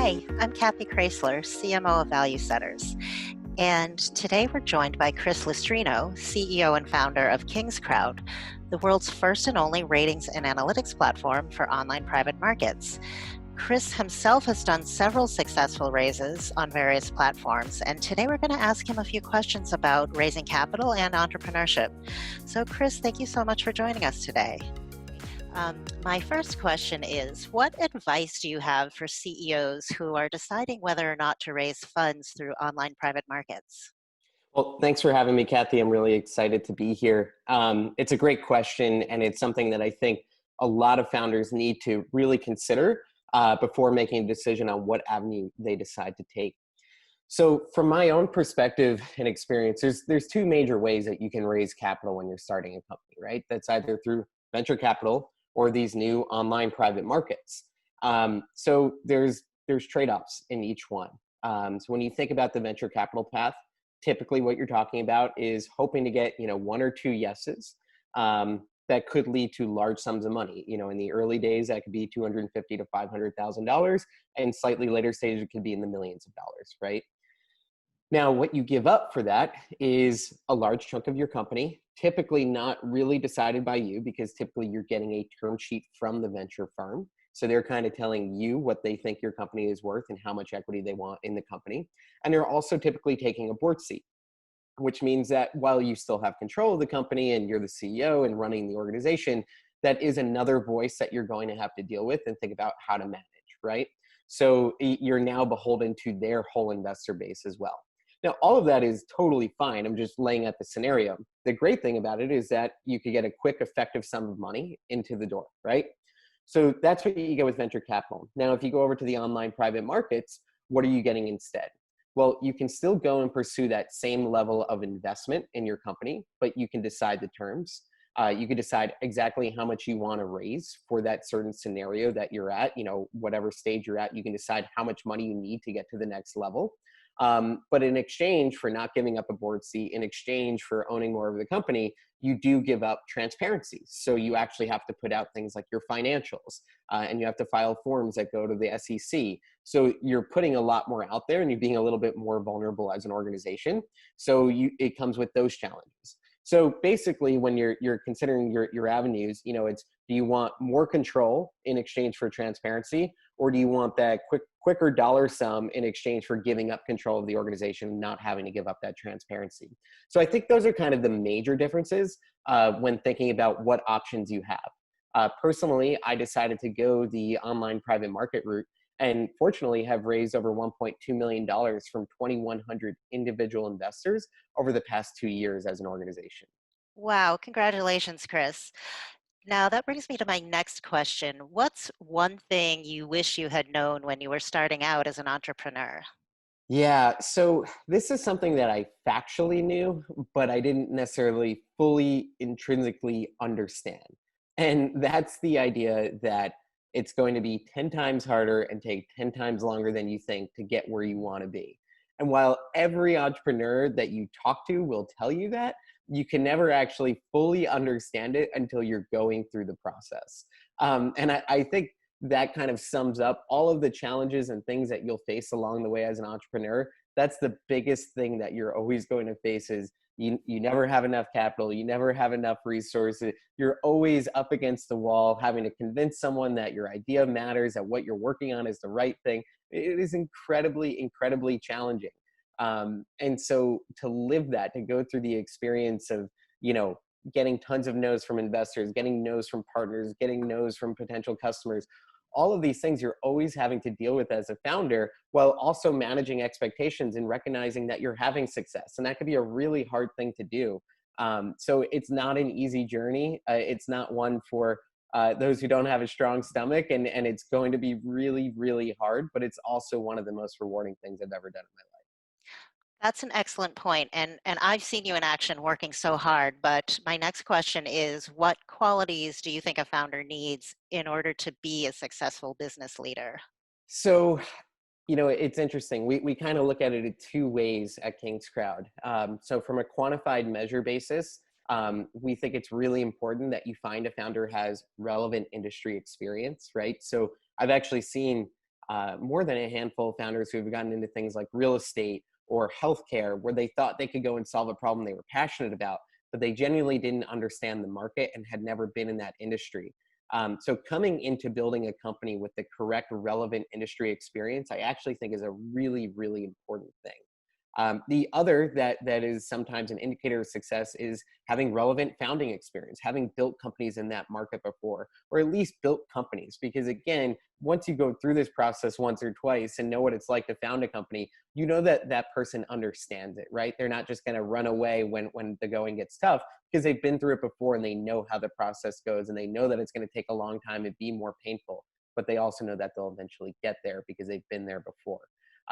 Hi, I'm Kathy Chrysler, CMO of ValueSetters. And today we're joined by Chris Lustrino, CEO and founder of KingsCrowd, the world's first and only ratings and analytics platform for online private markets. Chris himself has done several successful raises on various platforms, and today we're going to ask him a few questions about raising capital and entrepreneurship. So, Chris, thank you so much for joining us today. My first question is, what advice do you have for CEOs who are deciding whether or not to raise funds through online private markets? Well, thanks for having me, Kathy. I'm really excited to be here. It's a great question, and it's something that I think a lot of founders need to really consider before making a decision on what avenue they decide to take. So from my own perspective and experience, there's two major ways that you can raise capital when you're starting a company, right? That's either through venture capital or these new online private markets. So there's trade-offs in each one. So when you think about the venture capital path, typically what you're talking about is hoping to get, one or two yeses that could lead to large sums of money. In the early days, that could be $250,000 to $500,000, and slightly later stage, it could be in the millions of dollars, right? Now, what you give up for that is a large chunk of your company, typically not really decided by you, because typically you're getting a term sheet from the venture firm. So they're kind of telling you what they think your company is worth and how much equity they want in the company. And they're also typically taking a board seat, which means that while you still have control of the company and you're the CEO and running the organization, that is another voice that you're going to have to deal with and think about how to manage, right? So you're now beholden to their whole investor base as well. Now, all of that is totally fine. I'm just laying out the scenario. The great thing about it is that you could get a quick, effective sum of money into the door, right? So that's what you get with venture capital. Now, if you go over to the online private markets, what are you getting instead? Well, you can still go and pursue that same level of investment in your company, but you can decide the terms. You can decide exactly how much you want to raise for that certain scenario that you're at, whatever stage you're at, you can decide how much money you need to get to the next level. But in exchange for not giving up a board seat, in exchange for owning more of the company, you do give up transparency. So you actually have to put out things like your financials, and you have to file forms that go to the SEC. So you're putting a lot more out there and you're being a little bit more vulnerable as an organization. So it comes with those challenges. So basically, when you're considering your avenues, it's, do you want more control in exchange for transparency, or do you want that quicker dollar sum in exchange for giving up control of the organization and not having to give up that transparency? So I think those are kind of the major differences when thinking about what options you have. Personally, I decided to go the online private market route, and fortunately have raised over $1.2 million from 2,100 individual investors over the past 2 years as an organization. Wow, congratulations, Chris. Now, that brings me to my next question. What's one thing you wish you had known when you were starting out as an entrepreneur? Yeah, so this is something that I factually knew, but I didn't necessarily fully intrinsically understand. And that's the idea that it's going to be 10 times harder and take 10 times longer than you think to get where you want to be. And while every entrepreneur that you talk to will tell you that, you can never actually fully understand it until you're going through the process. And I think that kind of sums up all of the challenges and things that you'll face along the way as an entrepreneur. That's the biggest thing that you're always going to face is you never have enough capital, you never have enough resources. You're always up against the wall, having to convince someone that your idea matters, that what you're working on is the right thing. It is incredibly, incredibly challenging. And so to live that, to go through the experience of, getting tons of no's from investors, getting no's from partners, getting no's from potential customers, all of these things you're always having to deal with as a founder, while also managing expectations and recognizing that you're having success. And that could be a really hard thing to do. So it's not an easy journey. It's not one for those who don't have a strong stomach, and it's going to be really, really hard, but it's also one of the most rewarding things I've ever done in my life. That's an excellent point, and I've seen you in action working so hard, but my next question is, what qualities do you think a founder needs in order to be a successful business leader? So, it's interesting. We kind of look at it in two ways at KingsCrowd. So from a quantified measure basis, we think it's really important that you find a founder who has relevant industry experience, right? So I've actually seen more than a handful of founders who have gotten into things like real estate or healthcare, where they thought they could go and solve a problem they were passionate about, but they genuinely didn't understand the market and had never been in that industry. So coming into building a company with the correct relevant industry experience, I actually think is a really, really important thing. The other that is sometimes an indicator of success is having relevant founding experience, having built companies in that market before, or at least built companies. Because again, once you go through this process once or twice and know what it's like to found a company, you know that that person understands it, right? They're not just going to run away when the going gets tough, because they've been through it before and they know how the process goes, and they know that it's going to take a long time and be more painful, but they also know that they'll eventually get there because they've been there before.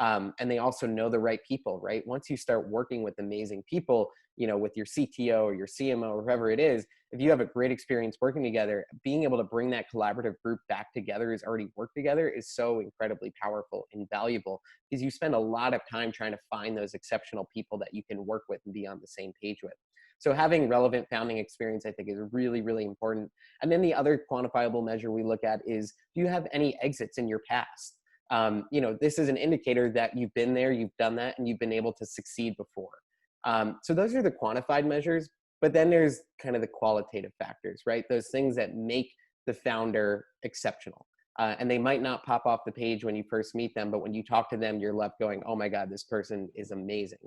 And they also know the right people, right? Once you start working with amazing people, with your CTO or your CMO or whoever it is, if you have a great experience working together, being able to bring that collaborative group back together who's already worked together is so incredibly powerful and valuable, because you spend a lot of time trying to find those exceptional people that you can work with and be on the same page with. So having relevant founding experience, I think, is really, really important. And then the other quantifiable measure we look at is, do you have any exits in your past? This is an indicator that you've been there, you've done that, and you've been able to succeed before. So those are the quantified measures, but then there's kind of the qualitative factors, right? Those things that make the founder exceptional. And they might not pop off the page when you first meet them, but when you talk to them, you're left going, oh my God, this person is amazing.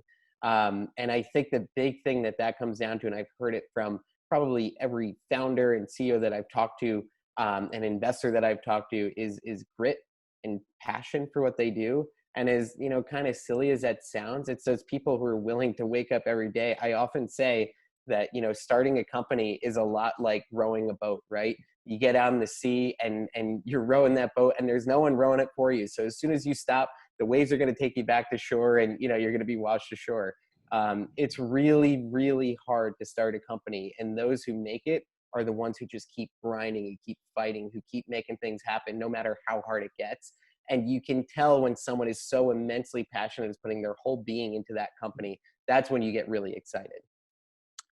And I think the big thing that comes down to, and I've heard it from probably every founder and CEO that I've talked to, an investor that I've talked to, is grit and passion for what they do. And as kind of silly as that sounds, it's those people who are willing to wake up every day. I often say that starting a company is a lot like rowing a boat, right? You get out in the sea and you're rowing that boat, and there's no one rowing it for you. So as soon as you stop, the waves are going to take you back to shore, and you're going to be washed ashore. It's really, really hard to start a company, and those who make it are the ones who just keep grinding and keep fighting, who keep making things happen no matter how hard it gets. And you can tell when someone is so immensely passionate, is putting their whole being into that company. That's when you get really excited.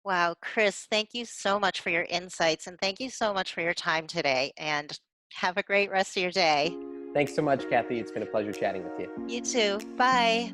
Wow, Chris, thank you so much for your insights, and thank you so much for your time today, and have a great rest of your day. Thanks so much, Kathy. It's been a pleasure chatting with you. You too. Bye.